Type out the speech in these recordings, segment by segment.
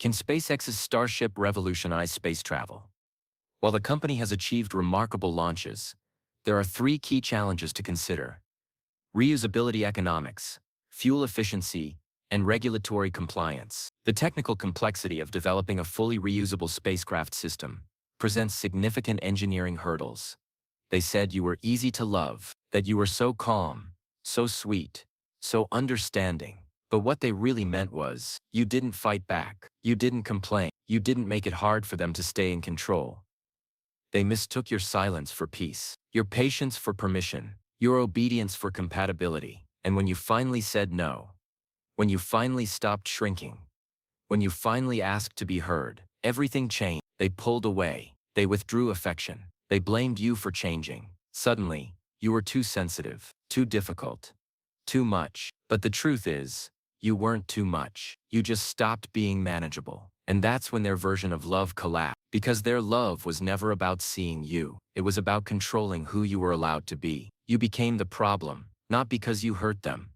Can SpaceX's Starship revolutionize space travel? While the company has achieved remarkable launches, there are three key challenges to consider: reusability economics, fuel efficiency, and regulatory compliance. The technical complexity of developing a fully reusable spacecraft system presents significant engineering hurdles. They said you were easy to love, that you were so calm, so sweet, so understanding. But what they really meant was, you didn't fight back, you didn't complain, you didn't make it hard for them to stay in control. They mistook your silence for peace, your patience for permission, your obedience for compatibility. And when you finally said no, when you finally stopped shrinking, when you finally asked to be heard, everything changed. They pulled away, they withdrew affection, they blamed you for changing. Suddenly, you were too sensitive, too difficult, too much. But the truth is, you weren't too much. You just stopped being manageable. And that's when their version of love collapsed. Because their love was never about seeing you. It was about controlling who you were allowed to be. You became the problem, not because you hurt them,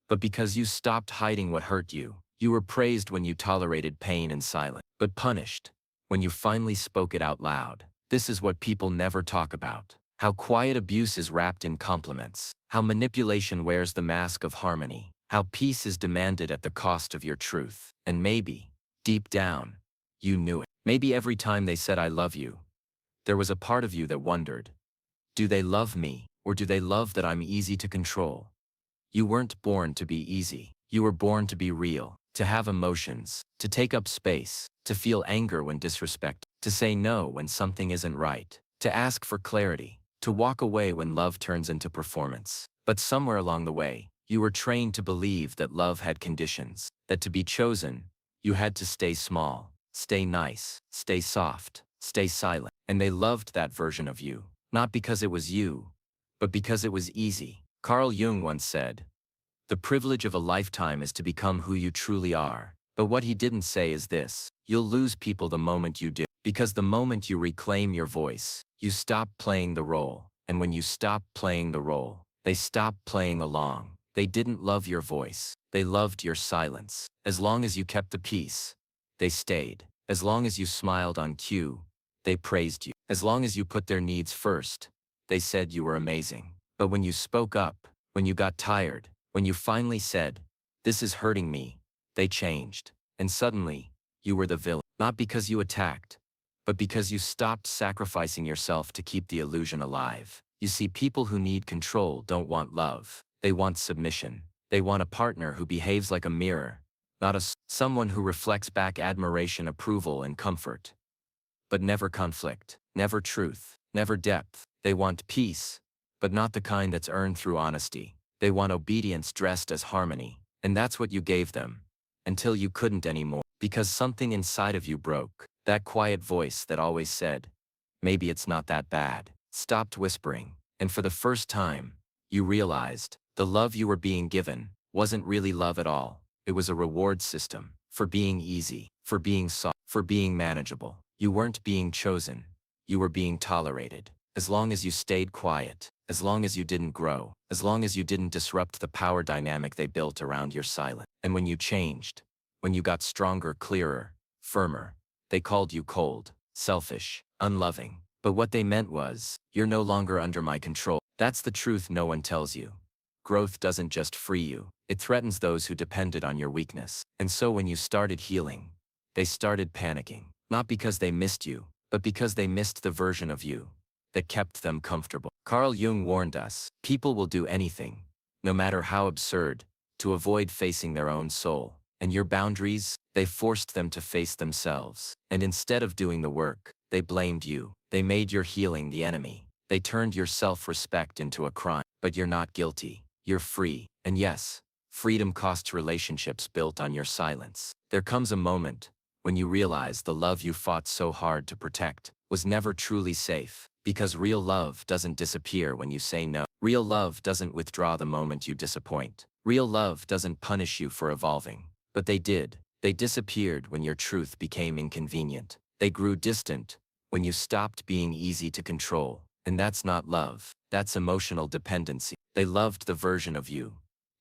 but because you stopped hiding what hurt you. You were praised when you tolerated pain in silence, but punished when you finally spoke it out loud. This is what people never talk about. How quiet abuse is wrapped in compliments. How manipulation wears the mask of harmony. How peace is demanded at the cost of your truth. And maybe, deep down, you knew it. Maybe every time they said "I love you," there was a part of you that wondered, do they love me, or do they love that I'm easy to control? You weren't born to be easy. You were born to be real, to have emotions, to take up space, to feel anger when disrespected, to say no when something isn't right, to ask for clarity, to walk away when love turns into performance. But somewhere along the way, you were trained to believe that love had conditions, that to be chosen, you had to stay small, stay nice, stay soft, stay silent. And they loved that version of you, not because it was you, but because it was easy. Carl Jung once said, "The privilege of a lifetime is to become who you truly are." But what he didn't say is this: you'll lose people the moment you do. Because the moment you reclaim your voice, you stop playing the role. And when you stop playing the role, they stop playing along. They didn't love your voice. They loved your silence. As long as you kept the peace, they stayed. As long as you smiled on cue, they praised you. As long as you put their needs first, they said you were amazing. But when you spoke up, when you got tired, when you finally said, "This is hurting me," they changed. And suddenly, you were the villain. Not because you attacked, but because you stopped sacrificing yourself to keep the illusion alive. You see, people who need control don't want love. They want submission. They want a partner who behaves like a mirror, not someone who reflects back admiration, approval, and comfort. But never conflict, never truth, never depth. They want peace, but not the kind that's earned through honesty. They want obedience dressed as harmony. And that's what you gave them, until you couldn't anymore. Because something inside of you broke. That quiet voice that always said, "Maybe it's not that bad," stopped whispering. And for the first time, you realized the love you were being given wasn't really love at all. It was a reward system for being easy, for being soft, for being manageable. You weren't being chosen. You were being tolerated. As long as you stayed quiet, as long as you didn't grow, as long as you didn't disrupt the power dynamic they built around your silence. And when you changed, when you got stronger, clearer, firmer, they called you cold, selfish, unloving. But what they meant was, you're no longer under my control. That's the truth no one tells you. Growth doesn't just free you, it threatens those who depended on your weakness. And so when you started healing, they started panicking. Not because they missed you, but because they missed the version of you that kept them comfortable. Carl Jung warned us, people will do anything, no matter how absurd, to avoid facing their own soul. And your boundaries, they forced them to face themselves. And instead of doing the work, they blamed you. They made your healing the enemy. They turned your self-respect into a crime. But you're not guilty. You're free. And yes, freedom costs relationships built on your silence. There comes a moment when you realize the love you fought so hard to protect was never truly safe. Because real love doesn't disappear when you say no. Real love doesn't withdraw the moment you disappoint. Real love doesn't punish you for evolving. But they did. They disappeared when your truth became inconvenient. They grew distant when you stopped being easy to control. And that's not love. That's emotional dependency. They loved the version of you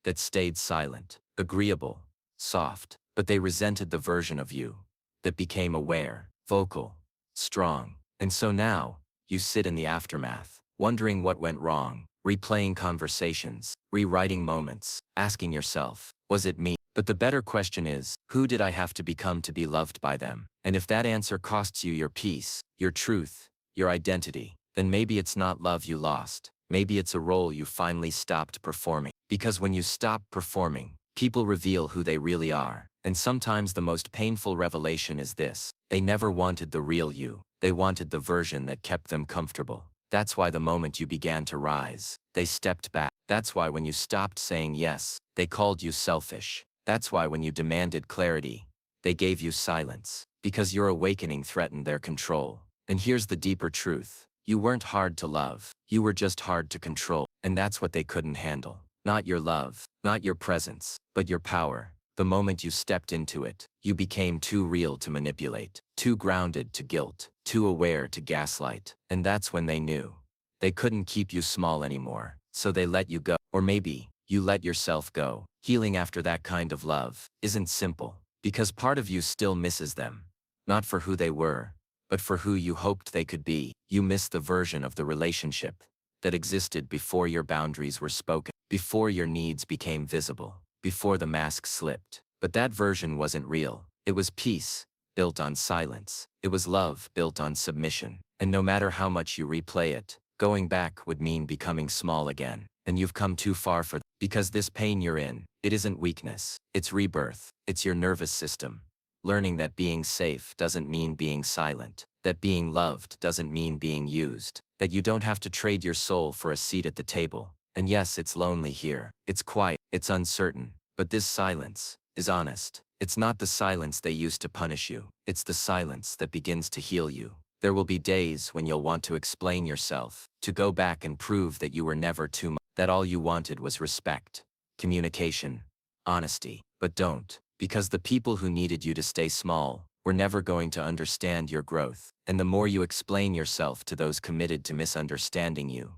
that stayed silent, agreeable, soft. But they resented the version of you that became aware, vocal, strong. And so now, you sit in the aftermath, wondering what went wrong, replaying conversations, rewriting moments, asking yourself, was it me? But the better question is, who did I have to become to be loved by them? And if that answer costs you your peace, your truth, your identity, then maybe it's not love you lost. Maybe it's a role you finally stopped performing. Because when you stop performing, people reveal who they really are. And sometimes the most painful revelation is this: they never wanted the real you. They wanted the version that kept them comfortable. That's why the moment you began to rise, they stepped back. That's why when you stopped saying yes, they called you selfish. That's why when you demanded clarity, they gave you silence. Because your awakening threatened their control. And here's the deeper truth: you weren't hard to love, you were just hard to control. And that's what they couldn't handle. Not your love, not your presence, but your power. The moment you stepped into it, you became too real to manipulate, too grounded to guilt, too aware to gaslight. And that's when they knew they couldn't keep you small anymore, so they let you go. Or maybe you let yourself go. Healing after that kind of love isn't simple, because part of you still misses them. Not for who they were, but for who you hoped they could be. You miss the version of the relationship that existed before your boundaries were spoken, before your needs became visible, before the mask slipped. But that version wasn't real. It was peace, built on silence. It was love, built on submission. And no matter how much you replay it, going back would mean becoming small again. And you've come too far for that. Because this pain you're in, it isn't weakness. It's rebirth. It's your nervous system learning that being safe doesn't mean being silent, that being loved doesn't mean being used, that you don't have to trade your soul for a seat at the table. And yes, it's lonely here. It's quiet. It's uncertain. But this silence is honest. It's not the silence they used to punish you. It's the silence that begins to heal you. There will be days when you'll want to explain yourself, to go back and prove that you were never too much, that all you wanted was respect, communication, honesty. But don't. Because the people who needed you to stay small were never going to understand your growth. And the more you explain yourself to those committed to misunderstanding you,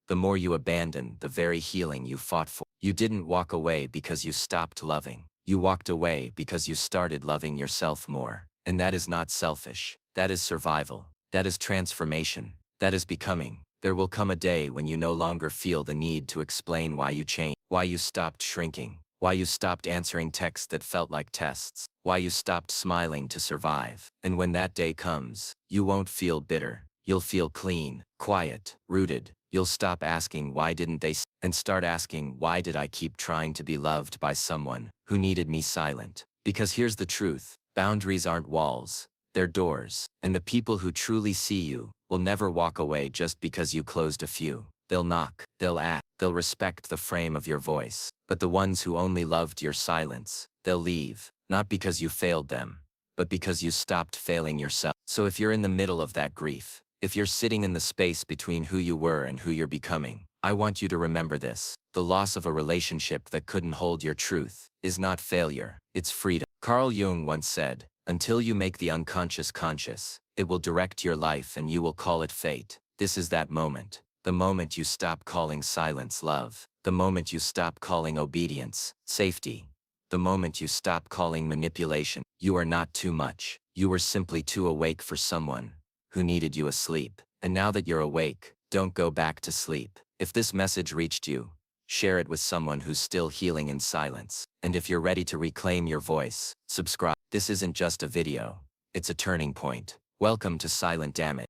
the more you abandon the very healing you fought for. You didn't walk away because you stopped loving. You walked away because you started loving yourself more. And that is not selfish. That is survival. That is transformation. That is becoming. There will come a day when you no longer feel the need to explain why you changed, why you stopped shrinking, why you stopped answering texts that felt like tests, why you stopped smiling to survive. And when that day comes, you won't feel bitter. You'll feel clean, quiet, rooted. You'll stop asking why didn't they and start asking why did I keep trying to be loved by someone who needed me silent. Because here's the truth: boundaries aren't walls, they're doors. And the people who truly see you will never walk away just because you closed a few. They'll knock, they'll act, they'll respect the frame of your voice. But the ones who only loved your silence, they'll leave, not because you failed them, but because you stopped failing yourself. So if you're in the middle of that grief, if you're sitting in the space between who you were and who you're becoming, I want you to remember this: the loss of a relationship that couldn't hold your truth is not failure, it's freedom. Carl Jung once said, "Until you make the unconscious conscious, it will direct your life and you will call it fate." This is that moment. The moment you stop calling silence love. The moment you stop calling obedience safety. The moment you stop calling manipulation. You are not too much. You were simply too awake for someone who needed you asleep. And now that you're awake, don't go back to sleep. If this message reached you, share it with someone who's still healing in silence. And if you're ready to reclaim your voice, subscribe. This isn't just a video. It's a turning point. Welcome to Silent Damage.